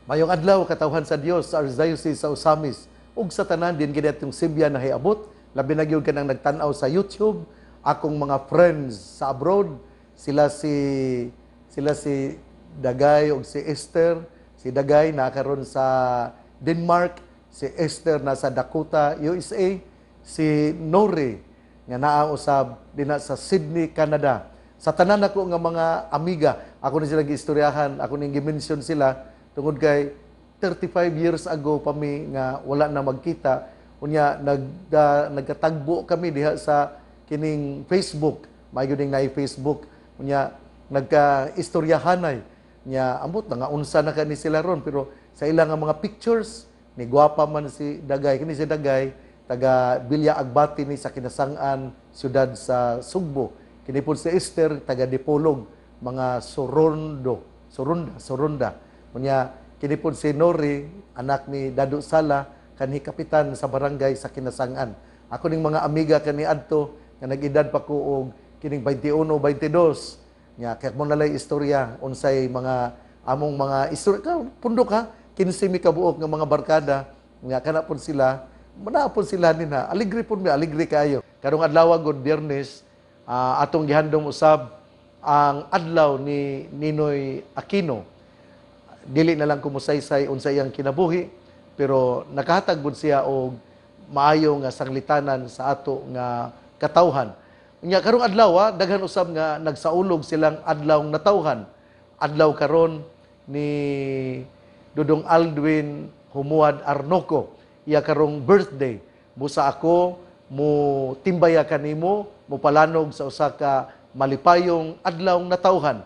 Mayong adlaw katawhan sa Dios sa Archdiocese sa Osamis ug sa tanan din gid atong Simbiyan na hiabot, labi na gyud kanang nagtan-aw sa YouTube, akong mga friends sa abroad, sila si Dagay ug si Esther, si Dagay nakaron sa Denmark, si Esther nasa Dakota, USA, si Nori nga naa usab dinha sa Sydney, Canada. Sa tanan ako nga mga amiga, ako ni sila giistoryahan, ako ning gi-mention sila tungod kay 35 years ago pa mi nga wala na magkita. Unya nagkatagbo kami diha sa kining Facebook. Maayo ding na Facebook. Unya nagka-istoryahanay nya ambot na nga unsa na kani sila ron, pero sa ilang nga mga pictures ni gwapa man si Dagay. Kini si Dagay taga Bilya Agbati ni sa kinasangan siyudad sa Sugbo. Kini po si Esther taga Dipolog, mga Sorunda. Unya kini po si Nori, anak ni Dadu Sala, kanhi kapitan sa barangay sa kinasangan. Ako ning mga amiga kani adto nga nag-edad pa ko og kining 21, 22. Nya kay mo nalay istorya unsay mga among mga istorya ka pundok ha 15 mi kabuok nga mga barkada nga kana pud sila, manapon sila nina. Aligre pud mi, aligre kayo. Karong adlaw gud Biyernes, atong gihandom usab ang adlaw ni Ninoy Aquino. Dili na lang kumusaysay unsay iyang kinabuhi, pero nakahatag gud siya og maayo nga sanglitanan sa ato nga katawhan. Unya karong adlaw daghan usab nga nagsaulog silang adlaw natawhan. Adlaw karon ni Dudong Aldwin Humuad Arnoco. Iya karong birthday. Busa ako mo timbaya kanimo, mo palanog sa usa ka malipayong adlaw natawhan.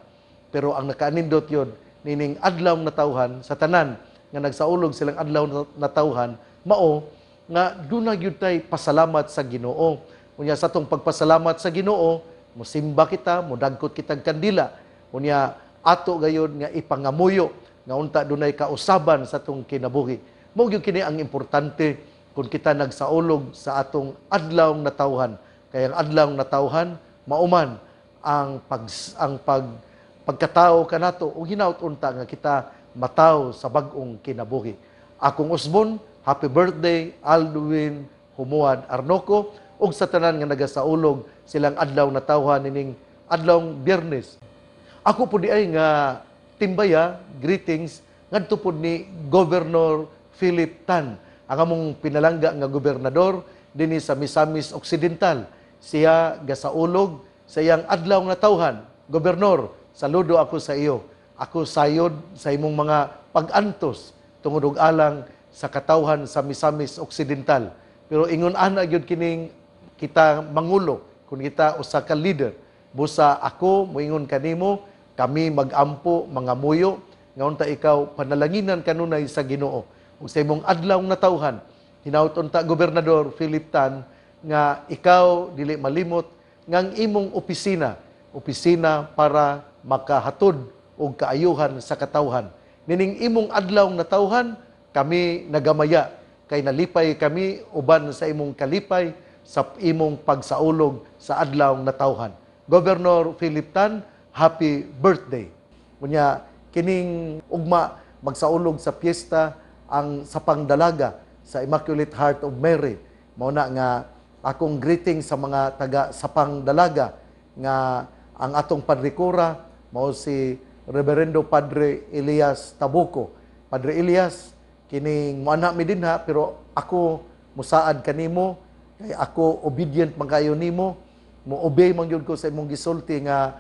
Pero ang nakaanindot yun, nining adlaw natawhan sa tanan nga nagsaulog silang adlaw natawhan, mao nga dunay gyud tay pasalamat sa Ginoo. Unya sa tong pagpasalamat sa Ginoo, mosimba kita, modagkot kitag kandila. Unya ato gayud nga ipangamuyo nga unta dunay kausaban sa tong kinabuhi. Mao gyud kini ang importante kung kita nagsaulog sa atong adlaw natawhan. Kaya ang adlaw natawhan mauman ang pagkatao kanato ug hinaut unta nga kita mataw sa bag-ong kinabuhi. Akong usbon, happy birthday Aldwin Humuad Arnoco ug sa tanan nga nagasaulog silang adlaw natawhan nining adlaw Biyernes. Ako po di ay nga timbaya, greetings ngadto pod ni Governor Philip Tan, ang among pinalangga nga gobernador dinhi sa Misamis Occidental. Siya gasaulog sa iyang adlaw natawhan. Gobernador, saludo ako sa iyo. Ako sayod sa imong mga pag-antos tungod og alang sa katawhan sa Misamis Occidental. Pero ingon ana gyud kining kita mangulo, kung kita usa ka leader. Busa ako moingon kanimo, kami magampo mga muyo nga unta ikaw panalanginan kanunay sa Ginoo. Ug sa imong adlaw natawhan, hinaut unta Gobernador Philip Tan nga ikaw dili malimot nga ang imong opisina para makahatod og kaayuhan sa katawhan. Nining imong adlaw natawhan, kami nagamaya kay nalipay kami uban sa imong kalipay sa imong pagsaulog sa adlaw natawhan. Governor Philip Tan, happy birthday. Unya kining ugma magsaulog sa piyesta ang sapang dalaga sa Immaculate Heart of Mary. Mao na nga akong greeting sa mga taga sapang dalaga nga ang atong padrikura mao si Reverendo Padre Elias Tabuco. Padre Elias, kining moana mi dinha pero ako musaad kanimo kay ako obedient man kayo nimo. Mo obey man gyud ko sa imong gisulti nga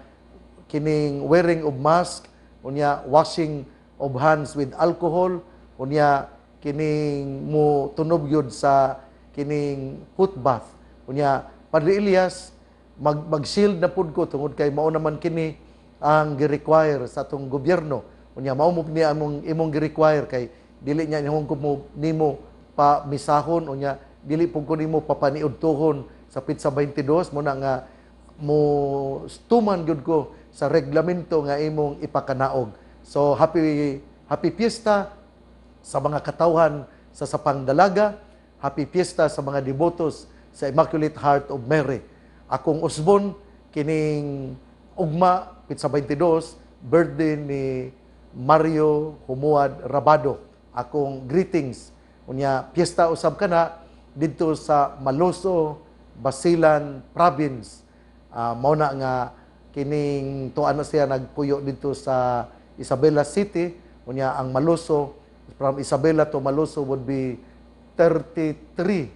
kining wearing of mask, unya washing of hands with alcohol, unya kining mo tunob gyud sa kining foot bath. Unya Padre Elias, mag-shield na pud ko tungod kay mao naman kini ang gi-require sa atong gobyerno. Unya mao mo ni imong gi-require kay dili nya nimo pa misahon, unya dili pud ko nimo papaniudtohon sa Pitsa 22 mo na nga mo stuman gyud ko sa reglamento nga imong ipakanaog. So happy fiesta sa mga katawhan sa sapang dalaga, happy fiesta sa mga devotos sa Immaculate Heart of Mary. Akong usbon kining ugma Pitsa 22 birthday ni Mario Humuad Rabado. Akong greetings. Unya piyesta usab kana dito sa Maloso, Basilan Province. Mao na nga kining tuan na siya nagpuyo dito sa Isabela City. Unya ang Maloso from Isabela to Maloso would be 33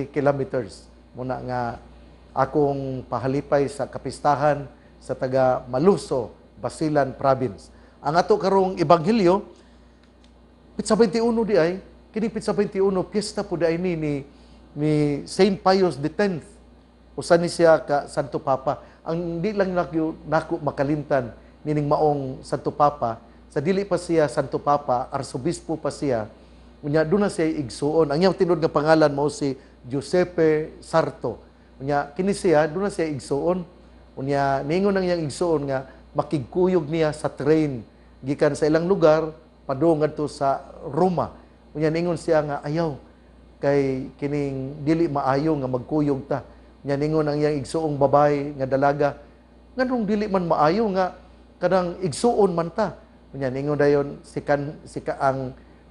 kilometers. Muna nga akong pahalipay sa kapistahan sa taga Maluso, Basilan Province. Ang ato karong ebanghelyo Pitsa 21 di ay kini Pitsa 21 piyesta po di ay ni Saint Pius X. Usa ni siya ka Santo Papa. Ang di lang nako makalimtan nining maong Santo Papa, sa dili pa siya Santo Papa, arsobispo pa siya. Unya doon na siya igsuon. Ang iyang tinod nga pangalan mao si Giuseppe Sarto. Unya kini siya doon na siya igsuon. Unya ningon ang iyang igsuon nga makigkuyog niya sa train gikan sa ilang lugar padung ngadto sa Roma. Unya ningon siya nga ayaw kay kining dili maayo nga magkuyog ta. Unya ningon ang iyang igsuong babae nga dalaga nganong dili man maayo nga kadang igsuon man ta. Unya ningon dayon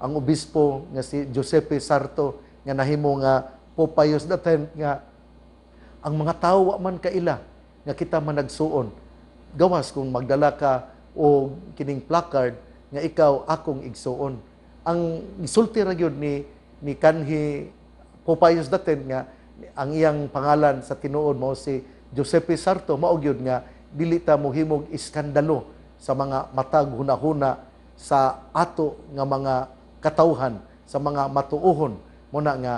ang obispo nga si Giuseppe Sarto nga nahimo nga Pope Pius X nga ang mga tawo wa man kaila nga kita man nagsuon. Gawas kung magdala ka o kining placard nga ikaw akong igsuon. Ang isulti ra gyud ni kanhi Pope Pius X nga ang iyang pangalan sa tinuod mao si Giuseppe Sarto mao gyud nga dili ta mohimog iskandalo sa mga matag hunahuna sa ato nga mga katawhan, sa mga matuohon. Muna nga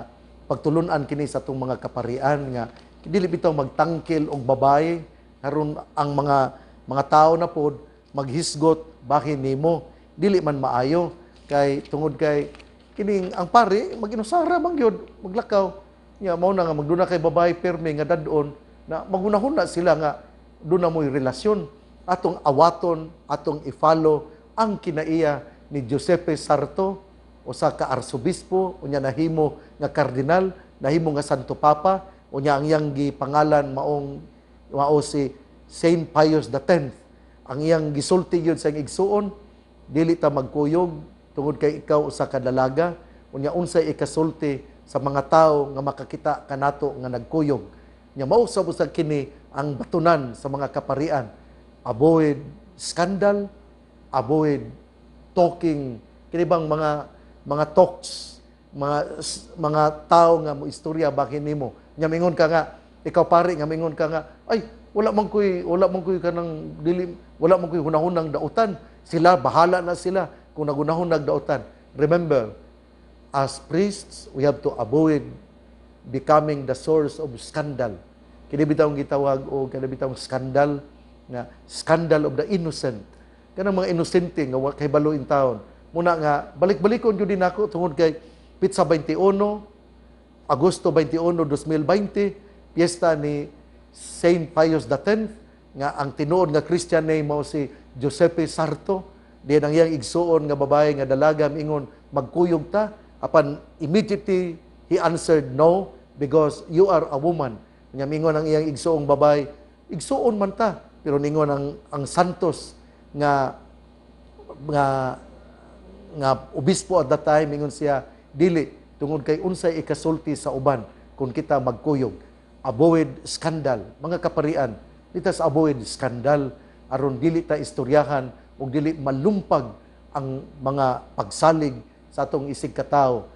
pagtulunan kini sa atong mga kaparian nga dili bitaw magtangkil og babae aron ang mga tao na pod maghisgot bahin nimo dili man maayo kay tungod kay kining ang pari maginusara man gyud maglakaw nya mao na nga magduna kay babae permi nga dadon na magunahon na sila nga duna mo'y relasyon atong awaton atong i-follow ang kinaiya ni Giuseppe Sarto usa ka arsobispo unya nahimo nga kardinal nahimo nga Santo Papa unya ang iyang gipangalan mao si Saint Pius X. Ang iyang gisulti gyud sa igsuon dili ta magkuyog tungod kay ikaw usa ka dalaga unya unsay ikasulti sa mga tawo nga makakita kanato nga nagkuyog nya mao sa usag kini ang batunan sa mga kaparian. Avoid scandal, avoid talking kini bang mga talks, mga tao nga mo istorya bahin nimo. Nya mingon ka nga ikaw pari nga mingon ka nga ay wala man koy kanang dili wala man koy hunahunang dautan. Sila bahala na sila kung nagunahon nagdautan. Remember, as priests, we have to avoid becoming the source of scandal. Kini bitawng gitawag o kini bitawng scandal nga scandal of the innocent. Kanang mga inosente nga wa kay balo in taon. Muna nga balik-balikon gyud din ako tungod kay Pitsa 21 Agosto 21, 2020 piyesta ni Saint Pius X nga ang tinuod nga Christian name mao si Giuseppe Sarto. Diyan ang iyang igsuon nga babae nga dalaga ingon magkuyog ta apan immediately he answered no because you are a woman. Nya mingon ang iyang igsuong babae igsuon man ta pero ningon ang santos nga obispo at that time ingon siya dili tungod kay unsay ikasulti sa uban kung kita magkuyog. Avoid scandal. Mga kaparian, dita sa avoid scandal aron dili ta istoryahan ug dili malumpag ang mga pagsalig sa atong isig katawo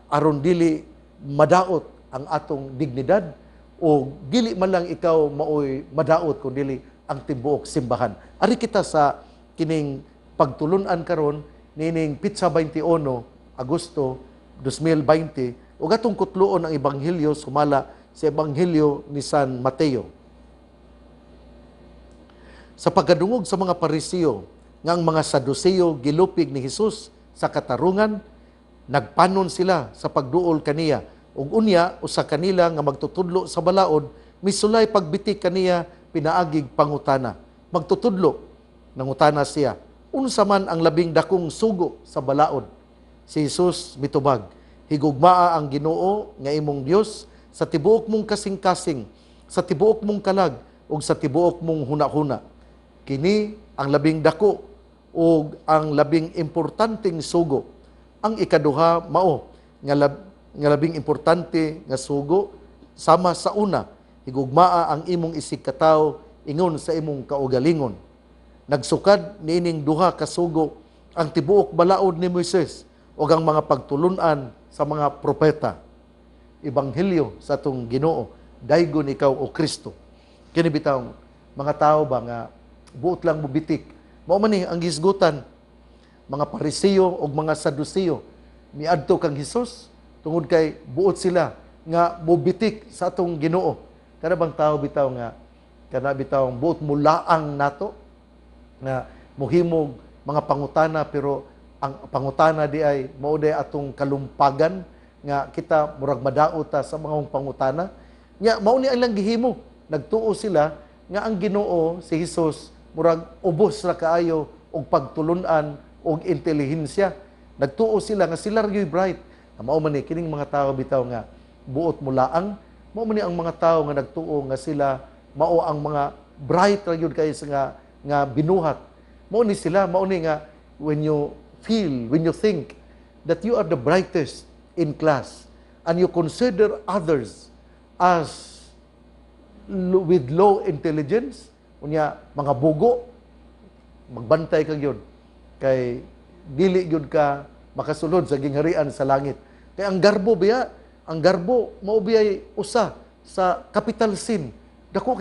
aron dili madaot ang atong dignidad o dili man lang ikaw maoy madaot kun dili ang tibuok simbahan. Ari kita sa kining pagtulunan karon nining Pitsa 21 Agosto 2020 ug atong kutluon ang ebanghelyo sumala sa ebanghelyo ni San Mateo. Sa pagkadungog sa mga Pariseo nga ang mga Saduceo gilupig ni Hesus sa katarungan, nagpanon sila sa pagduol kaniya ug unya usa kanila nga magtutudlo sa balaod misulay pagbitik kaniya pinaagig pangutana. Magtutudlo nangutana siya, unsa man ang labing dakong sugo sa balaod? Si Hesus mitubag, higugmaa ang Ginoo nga imong Dios sa tibuok mong kasing-kasing, sa tibuok mong kalag, ug sa tibuok mong huna-huna. Kini ang labing dako, o ang labing importanteng sugo. Ang ikaduha mao nga labing importante nga sugo sama sa una, higugmaa ang imong isig katawo ingon sa imong kaugalingon. Nagsukad niining duha ka sugo ang tibuok balaod ni Moises o ang mga pagtulunan sa mga propeta. Ebanghelyo sa atong Ginoo, daygon ikaw o Kristo. Kini bitaw mga tao ba nga buot lang mubitik. Mao man ni ang gisgutan mga Pariseo o mga Saduceo miadto kang Hesus tungod kay buot sila nga mobitik sa atong Ginoo. Kana bang tao bitaw nga kana bitaw buot mulaang nato nga mohimog mga pangutana pero ang pangutana di ay mao day atong kalumpagan nga kita murag madaot ta sa mga pangutana. Nya mao ni ang gihimo. Nagtuo sila nga ang Ginoo si Hesus murag ubos ra kaayo og pagtulunan og intelihensya. Nagtuo sila nga sila ryo'y bright. Mao man ni kining mga tao bitaw nga buot mulaang, mao man ni ang mga tao nga nagtuo nga sila mao ang mga bright ra gyud kay nga binuhat. Mao ni sila, mao ni nga when you feel, when you think that you are the brightest in class and you consider others as with low intelligence, unya mga bugo, magbantay kag yun kay dili yun ka makasulod sa gingharian sa langit. Kay ang garbo biya, ang garbo mao biyay usa sa capital sin. Dako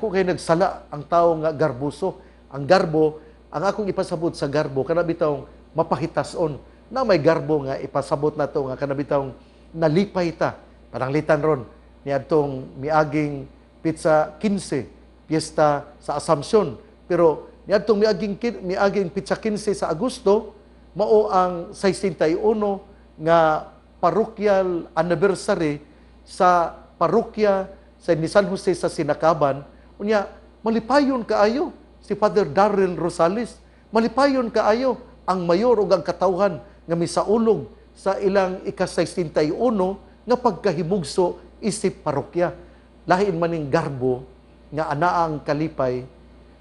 kay nagsala ang tao nga garbuso. Ang garbo, ang akong ipasabot sa garbo kana bitaw mapahitason na may garbo nga ipasabot nato nga kana bitaw nalipay ta. Pananglitan ron niadtong miaging Pitsa 15, piyesta sa Assumption. Pero niadtong miaging Pitsa 15 sa Agosto, mao ang 61 nga parokyal anniversary sa parokya sa ni San Jose sa Sinakaban. Unya, malipayon kaayo si Father Darrell Rosales. Malipayon kaayo ang mayor ug ang katawhan nga misaulog sa ilang ika-61 nga pagkahimugso isip parokya. Lahin maning garbo nga anaang kalipay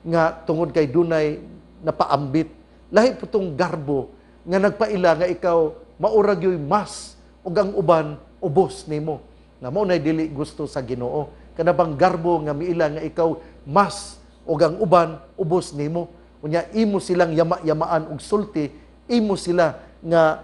nga tungod kay dunay napaambit. Lahi putong garbo nga nagpaila nga ikaw maurag yoy mas ug ang uban ubos nimo. Nga mao nay dili gusto sa Ginoo. Kana bang garbo nga miila nga ikaw mas ug ang uban ubos nimo. Unya imo silang yama-yamaan og sulti, imo sila nga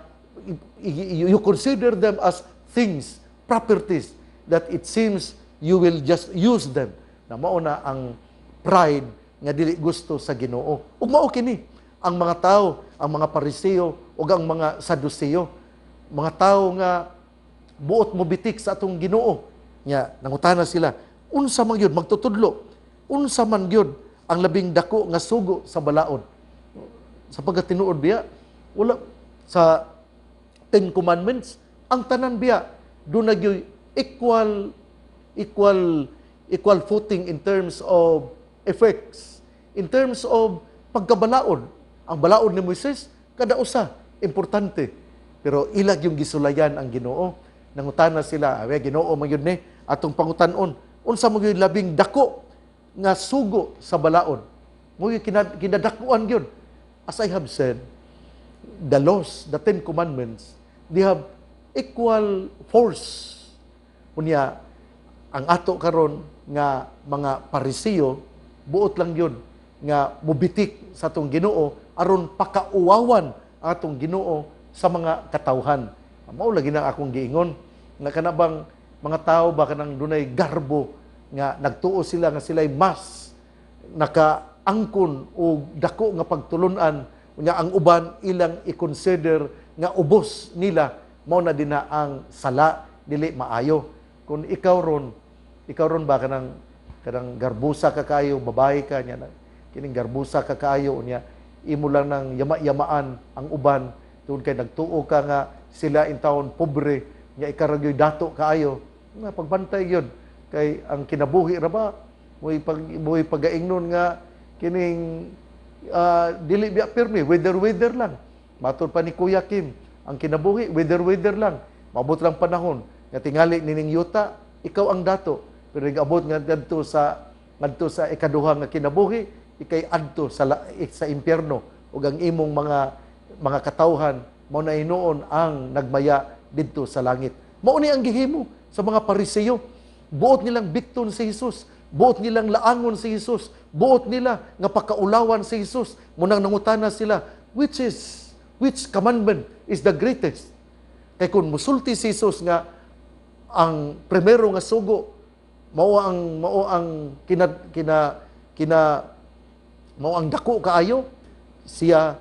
you consider them as things, properties that it seems you will just use them. Na mao na ang pride nga dili gusto sa Ginoo. Ug mao kini ang mga tao, ang mga Pariseo ug ang mga Saduceo, mga tao nga buot mobitik sa atong Ginoo. Nya nangutana sila, unsa man gyud magtutudlo? Unsa man gyud ang labing dako nga sugo sa balaod? Sa pagkatinuod biya, wala sa Ten Commandments, ang tanan biya doon nagyoy equal footing in terms of effects, in terms of pagkabalaod. Ang balaod ni Moises kada usa importante, pero ilag yung gisulayan ang Ginoo. Nangutana sila, Ginoo man gyud ni atong pangutan-on, unsa mo gyud labing dako nga sugo sa balaod? Mo gyud kinadakuan gyud. As I have said, the laws, the Ten Commandments, they have equal force. Unya, ang ato karon nga mga Pariseo, buot lang yun nga mubitik sa atong Ginoo aron pakauwawan ang atong Ginoo sa mga katawhan. Mao lagi na akong giingon nga kanabang mga tao ba kanang dunay garbo nga nagtuo sila nga sila'y mas nakaangkon o dako nga pagtulunan, unya ang uban ilang i-consider nga ubos nila, mao na din na ang sala dili maayo. Kung ikaw ron ba kanang garbusa ka kayo, babae ka nya na kining garbusa ka kayo unya imo lang nang yama-yamaan ang uban tungod kay nagtuo ka nga sila in taon pobre nya ikaragyoy dato kaayo nga pagbantay gyud kay ang kinabuhi ra ba mo'y pagaingnon nga kining dili biya pirmi weather lang. Matod pa ni Kuya Kim, ang kinabuhi weather lang, maabot lang panahon nga tingali nining yuta ikaw ang dato, pero nag-abot nga ngadto sa ikaduha nga kinabuhi ikay adto sa impyerno ug ang imong mga katawhan mao na hinuon ang nagmaya didto sa langit. Mao ni ang gihimo sa mga Pariseo. Buot nilang bikton si Jesus, buot nilang laangon si Jesus, buot nila nga pakaulawan si Jesus. Munang nangutana sila, which commandment is the greatest? Kay kung musulti si Jesus nga ang primero nga sugo mao ang mao ang dako kaayo, siya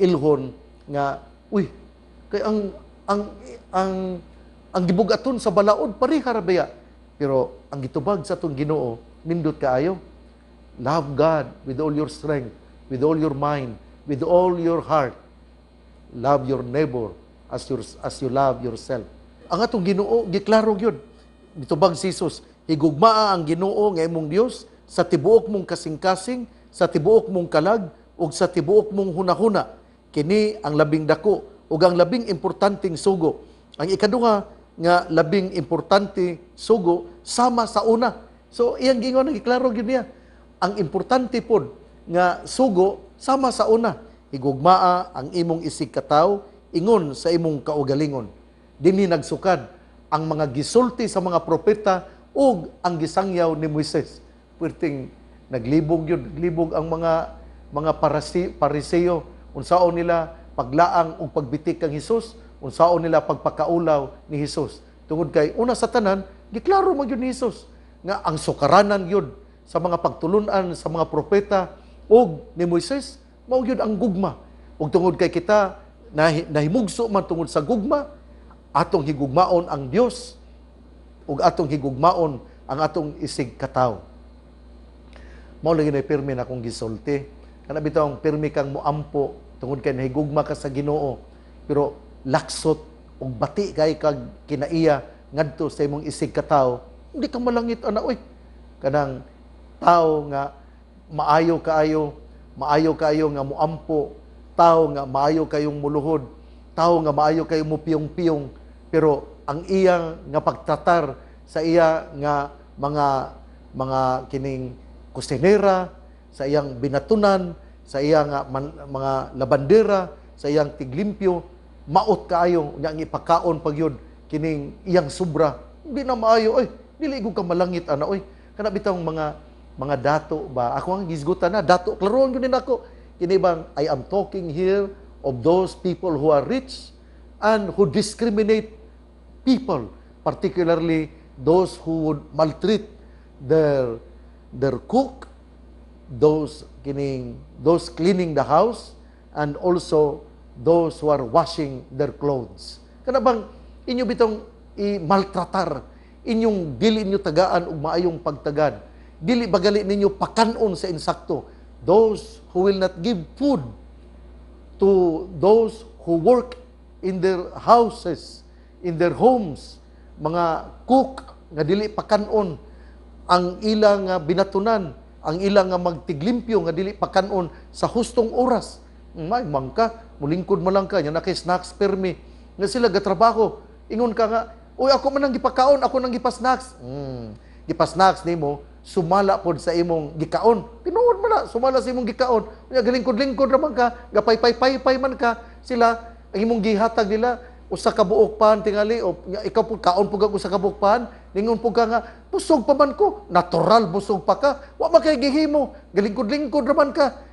ilhon nga kay ang gibugaton sa balaod pareha ra baya, pero ang gitubag sa atong Ginoo nindot kaayo. Love God with all your strength, with all your mind, with all your heart. Love your neighbor as you love yourself. Ang atong Ginoo giklaro gyud. Gitubag si Jesus, higugmaa ang Ginoo nga imong Dios sa tibuok mong kasing-kasing, sa tibuok mong kalag, ug sa tibuok mong hunahuna. Kini ang labing dako ug ang labing importanteng sugo. Ang ikaduha nga labing importante sugo sama sa una. So iyang gingon giklaro gyud niya. Ang importante pod nga sugo sama sa una. Higugmaa ang imong isig katawo ingon sa imong kaugalingon. Dinhi nagsukad ang mga gisulti sa mga propeta ug ang gisangyaw ni Moises. Perting naglibog yun, naglibog ang mga Pariseo, unsaon nila paglaang ug pagbitik kang Hesus, unsaon nila pagpakaulaw ni Hesus. Tungod kay una sa tanan, giklaro mo yun ni Hesus nga ang sukaranan yun sa mga pagtulunan sa mga propeta ug ni Moises, mao yun ang gugma. Ug tungod kay kita nahimugso man tungod sa gugma, atong higugmaon ang Dios ug atong higugmaon ang atong isig katawo. Mao lagi na pirmi na akong gisulti. Kana bitaw pirmi kang moampo tungod kay nahigugma ka sa Ginoo, pero laksot ug bati kay kag kinaiya ngadto sa imong isig katawo, hindi ka malangit ana kanang tao nga maayo kaayo nga moampo, tao nga maayo kayong muluhod, tao nga maayo kayong mupiyong-piyong, pero ang iyang nga pagtratar sa iya nga mga kining kusinera, sa iyang binatunan, sa iyang mga labandera, sa iyang tiglimpyo, maot kaayo nya ang ipakaon pagyud kining iyang sobra. Hindi na maayo dili gud ka malangit ana kana bitang mga dato ba ako ang gisgutan na dato klaron gyud nako kini bang I am talking here of those people who are rich and who discriminate people, particularly those who would maltreat their cook, those cleaning the house, and also those who are washing their clothes. Kana bang inyo bitong i-maltratar, inyong dili inyo tagaan ug maayong pagtagad, dili bagali ninyo pakanon sa insakto, those who will not give food to those who work in their houses, in their homes, mga cook nga dili pakanon, ang ilang binatunan, ang ilang magtiglimpyo nga dili pakanon sa hustong oras. May mangka, mulingkod mo lang ka, yan na kay snacks permi, nga sila gatrabaho, ingon ka nga, ako man ang gipakaon, ako nang gipasnacks. Gipasnacks nimo, sumala pod sa imong gikaon. Tinuod man na, sumala sa imong gikaon. Galingkod-lingkod raman ka, gapay-pay-pay man ka, sila, ang imong gihatag nila, usa ka buok pan tingali, o ikaw po, kaon po usa ka buok pan, ningon po ka nga, busog pa man ko, natural, busog pa ka, wa makay gihimo, galingkod-lingkod raman ka,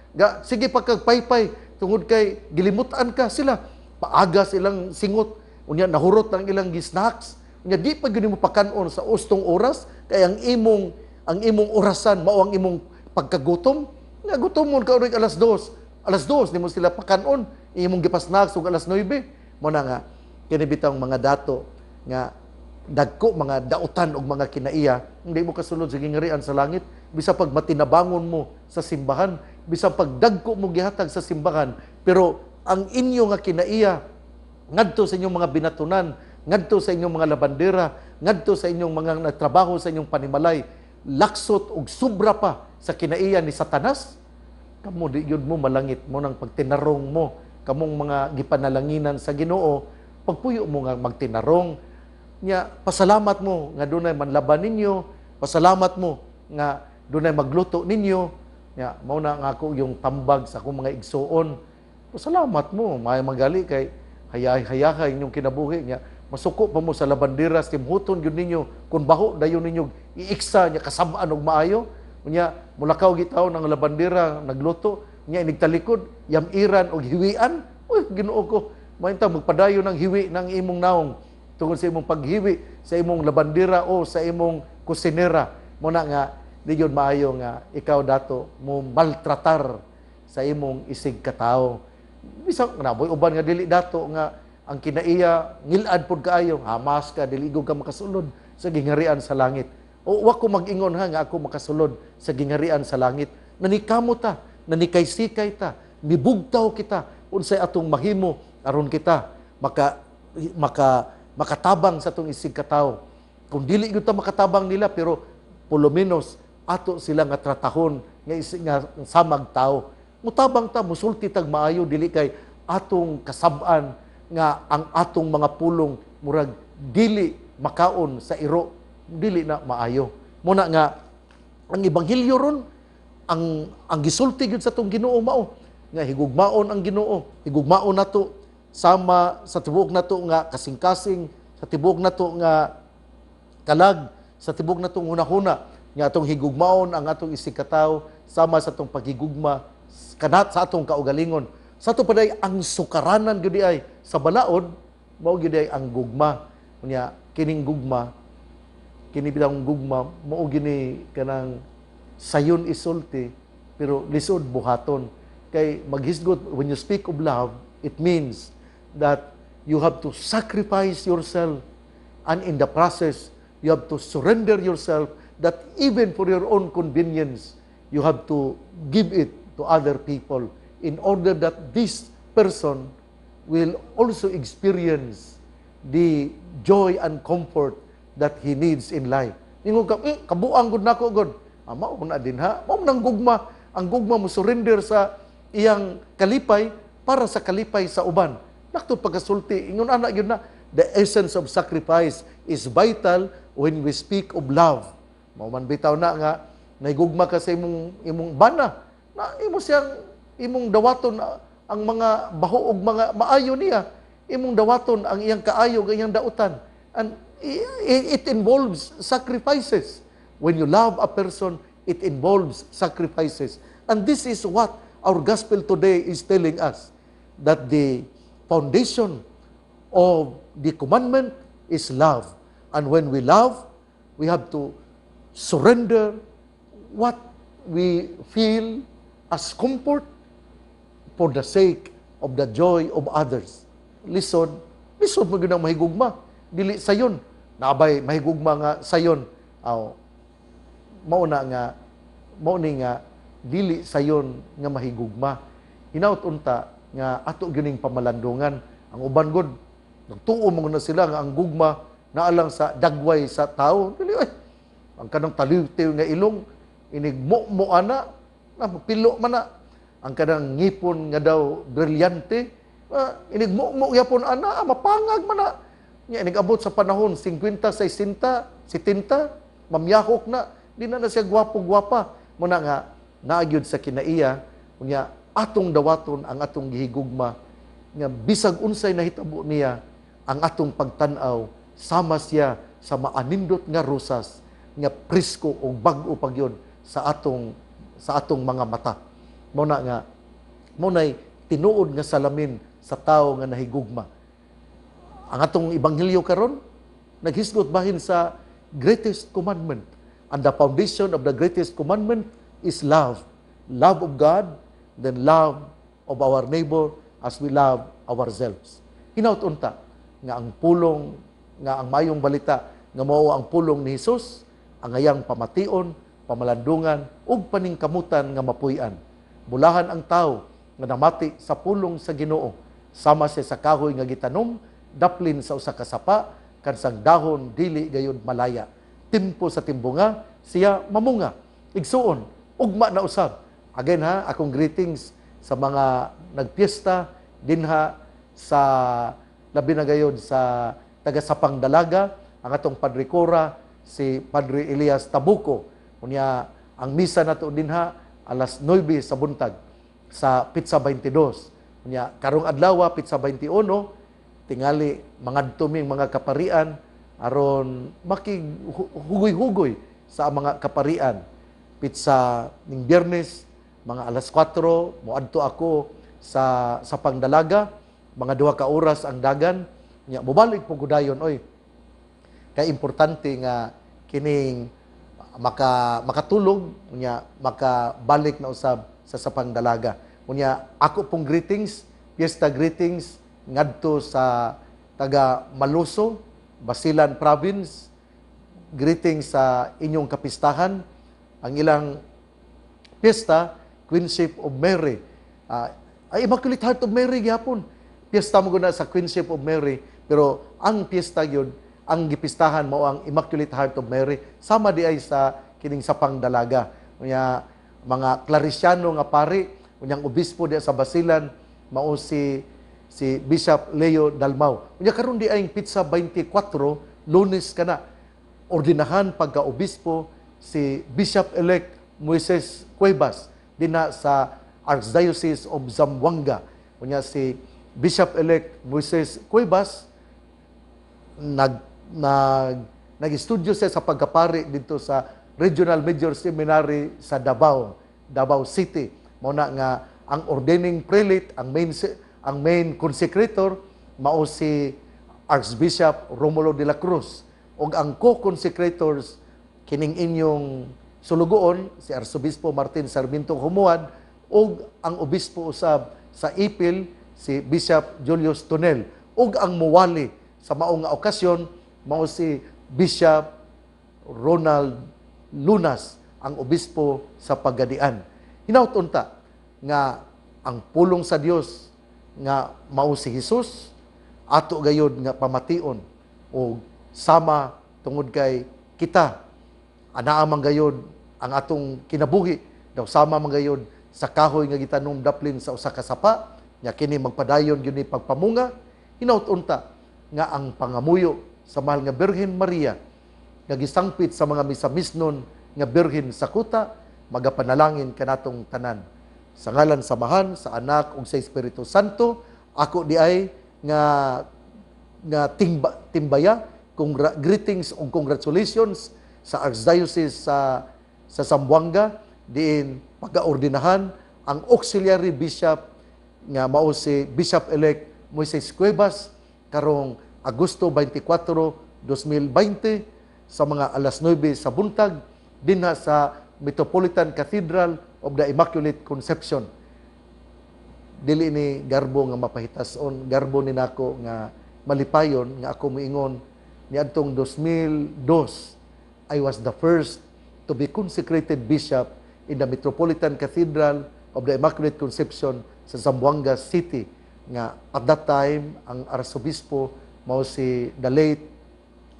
sige pa kagpay-pay, tungod kay gilimutan ka sila, paaga silang singot, unya nahurot ang ilang snacks, unya di pa gyud mo pakanon sa ustong oras, kay ang imong orasan mao ang imong pagkagutom, nga gutomon ka urig alas 2 nimo sila pakanon, imong gipasnacks ug alas 9, mo na nga kini bitang mga dato nga dagko mga dautan og mga kinaiya, hindi mo kasulod sa gingarian sa langit, bisa pag matinabangon mo sa simbahan, bisa pag dagko mo gihatag sa simbahan, pero ang inyo nga kinaiya ngadto sa inyong mga binatunan, ngadto sa inyong mga labandera, ngadto sa inyong mga nagtrabaho sa inyong panimalay, laksot og sobra pa sa kinaiya ni Satanas, kamo di yun mo malangit mo nang pagtinarong mo kamong mga gipanalanginan sa Ginoo, pagpuyo mo nga magtinarong nya, pasalamat mo nga dunay manlaban ninyo, pasalamat mo nga dunay magluto ninyo, Ya, mao na nga ako yung tambag sa akong mga igsuon. Salamat mo, may magali kay hayay-hayahay inyong kinabuhi niya. Masuko pa mo sa labandera, timhuton yun ninyo, kung baho dayon ninyo, iiksa niya kasabaan og maayo. Unya, mulakaw gitaw ng labandera, nagluto, niya inigtalikod, yamiran og hiwian. Uy, Ginoo ko, mainta magpadayo ng hiwi ng imong naong tungod sa imong paghiwi sa imong labandera o sa imong kusinera. Muna nga, di yun maayo nga ikaw dato mo maltratar sa imong isig katao. Bisang naboy uban nga dili dato nga ang kinaiya ngilad pod kaayo, hamas ka dili ka makasulod sa gingarian sa langit. O wa ko mag-ingon ha nga ako makasulod sa gingarian sa langit. Nanikamo ta, nanikay-sikay ta, mibugtaw kita unsay atong mahimo aron kita makatabang sa atong isig katao. Kung dili gyud ta makatabang nila pero pulomenos ato sila nga tratahon nga samag tao. Mutabang ta, musulti tag maayo, dili kay atong kasab-an nga ang atong mga pulong murag dili makaon sa iro, dili na maayo. Muna nga ang ebanghelyo ron ang gisulti gyud sa atong Ginoo mao nga higugmaon ang Ginoo, higugmaon nato sama sa tibuok nato nga kasing-kasing, sa tibuok nato nga kalag, sa tibuok natong hunahuna nga atong higugmaon ang atong isig katao sama sa atong paghigugma kanat sa atong kaugalingon. Sa ato paday ang sukaranan gyud ay sa balaod mao gyud ay ang gugma. Unya kining gugma, kini bitang gugma mao gini kanang sayon isulti pero lisod buhaton. Kay maghisgot, when you speak of love, it means that you have to sacrifice yourself, and in the process you have to surrender yourself, that even for your own convenience, you have to give it to other people in order that this person will also experience the joy and comfort that he needs in life. Ningon ka, kabuang gud nako gud. Mao na din ha. Mao nang gugma, ang gugma mo surrender sa iyang kalipay para sa kalipay sa uban. Nakto pagkasulti, ingon ana gyud na, the essence of sacrifice is vital when we speak of love. Mao man bitaw na nga naigugma ka sa imong bana na imo siyang imong dawaton ang mga baho og mga maayo niya, imong dawaton ang iyang kaayo ug iyang dautan, and it involves sacrifices. When you love a person, it involves sacrifices, and this is what our gospel today is telling us, that the foundation of the commandment is love, and when we love, we have to surrender what we feel as comfort for the sake of the joy of others. Lisod mo gyud ang mahigugma, dili sayon. Nabay mahigugma nga sayon. Mao ni nga dili sayon nga mahigugma. Hinaut unta nga ato gyuning pamalandungan. Ang uban gud nagtuo mo na sila nga ang gugma naalang sa dagway sa tao. Dili ang kanang taliw-tiw nga ilong inigmo ana na pilo man na. Ang kanang ngipon nga daw brilyante, inigmo yapon ana, mapangag man na. Nya inigabot sa panahon 50, 60, 70, mamyahok na, di na siya gwapo-gwapa. Muna nga naagyod sa kinaiya, unya atong dawaton ang atong gihigugma nga bisag unsay nahitabo niya, ang atong pagtan-aw sama siya sa maanindot nga rosas nga presko o bag-o pagyon sa atong mga mata. Muna'y tinuod nga salamin sa tao nga nahigugma. Ang atong ebanghelyo karon naghisgot bahin sa greatest commandment. And the foundation of the greatest commandment is love. Love of God, then love of our neighbor as we love ourselves. Hinaut unta nga ang pulong, nga ang mayong balita nga mao ang pulong ni Hesus, ang ayang pamation, pamalandungan ug paningkamutan nga mapuy-an. Bulahan ang tao nga namati sa pulong sa Ginoo, sama siya sa kahoy nga gitanom, daplin sa usa ka sapa, kansang dahon dili gayud malaya. Timpo sa timbunga siya mamunga. Igsuon, ugma na usab. Again ha, akong greetings sa mga nagpiesta dinha sa labi na gayud sa taga Sapang Dalaga, ang atong Padre Cora, si Padre Elias Tabuco. Unya ang misa nato dinha alas 9 sa buntag sa Pizza 22. Unya karong adlaw Pizza 21 tingali mga tuming mga kaparian aron makighugoy-hugoy sa mga kaparian. Pizza ning Biyernes mga alas 4 moadto ako sa pangdalaga, mga 2 ka oras ang dagan. Nya mobalik po gudayon oy. Kay importante nga kining makatulog unya makabalik na usab sa pangdalaga. Unya ako pong greetings, fiesta greetings ngadto sa taga Maluso, Basilan Province. Greetings sa inyong kapistahan. Ang ilang fiesta, Queenship of Mary. Immaculate Heart of Mary gyapon. Fiesta mo guna sa Queenship of Mary, pero ang fiesta gyud ang gipistahan mao ang Immaculate Heart of Mary sama di ay sa kining sa pangdalaga. Unya mga Clariciano nga pari, unyang obispo di sa Basilan mao si Bishop Leo Dalmau. Unya karon di ay Pizza 24 Lunes kana ordinahan pagka-obispo si Bishop-elect Moises Cuevas dinha sa Archdiocese of Zamboanga. Unya si Bishop-elect Moises Cuevas nag-estudyo siya sa pagkapari dito sa Regional Major Seminary sa Davao City. Mao na nga ang ordaining prelate, ang main consecrator mao si Archbishop Romulo de la Cruz, ug ang co-consecrators kining inyong sulugoon si Arsobispo Martin Sarmiento Humuad ug ang obispo usab sa Ipil si Bishop Julius Tonel, ug ang muwali sa mao nga okasyon mao si Bishop Ronald Lunas, ang obispo sa Pagadian. Hinaut-unta nga ang pulong sa Dios nga mao si Hesus ato gayud nga pamation o sama tungod kay kita anaa man gayud ang atong kinabuhi daw sama man gayud sa kahoy nga gitanom daplin sa usa ka sapa nya kini magpadayon gyud ni pagpamunga. Hinaut-unta nga ang pangamuyo sa mahal nga Birhen Maria nga gisangpit sa mga misamisnon nga birhen sa kuta magapanalangin kanatong tanan sa ngalan sa Amahan, sa Anak ug sa Espiritu Santo. Ako di ay nga timbaya greetings ug congratulations sa Archdiocese sa Zamboanga diin pagkaordinahan ang auxiliary bishop nga mao si Bishop-elect Moises Cuevas karong Agosto 24, 2020 sa mga alas 9 sa buntag dinha sa Metropolitan Cathedral of the Immaculate Conception. Dili ni garbo nga mapahitason, garbo ni nako nga malipayon nga ako moingon niadtong 2002 I was the first to be consecrated bishop in the Metropolitan Cathedral of the Immaculate Conception sa Zamboanga City nga at that time ang arsobispo mao si the late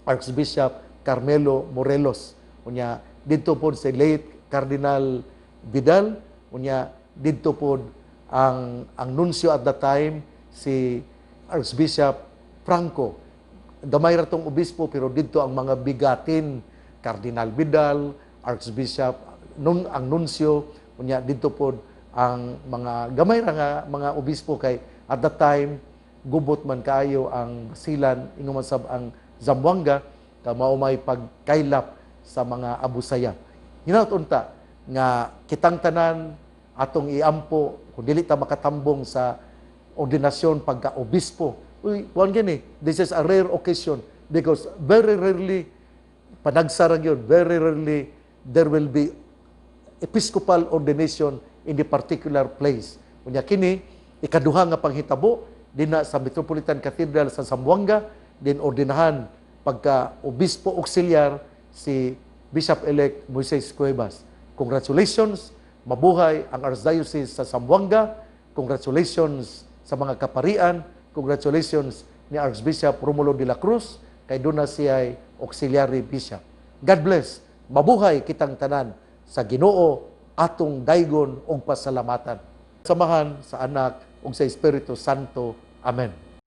Archbishop Carmelo Morelos. Unya didto pod si late Cardinal Vidal, unya didto pod ang nuncio at that time si Archbishop Franco. Gamay ra tong obispo pero didto ang mga bigatin Cardinal Vidal, Archbishop ang nuncio, unya didto pod ang mga gamay ra nga mga obispo kay at that time gubot man kaayo ang Basilan ingon man sab ang Zamboanga ka mao may pagkaylap sa mga abusaya. Hinaut-unta nga kitang tanan atong iampo kung dili ta makatambong sa ordinasyon pagka-obispo. Uy, kuan gani, this is a rare occasion because very rarely panagsara gyud, very rarely there will be episcopal ordination in the particular place. Unya kini ikaduha nga panghitabo dinha sa Metropolitan Cathedral sa Zamboanga, din ordinahan pagka-obispo auxiliar si Bishop-elect Moises Cuevas. Congratulations, mabuhay ang Archdiocese sa Zamboanga. Congratulations sa mga kaparian. Congratulations ni Archbishop Romulo de la Cruz kay doon na siya auxiliary bishop. God bless. Mabuhay kitang tanan sa Ginoo atong daygon og pasalamatan. Samahan sa Anak ug sa Espiritu Santo. Amen.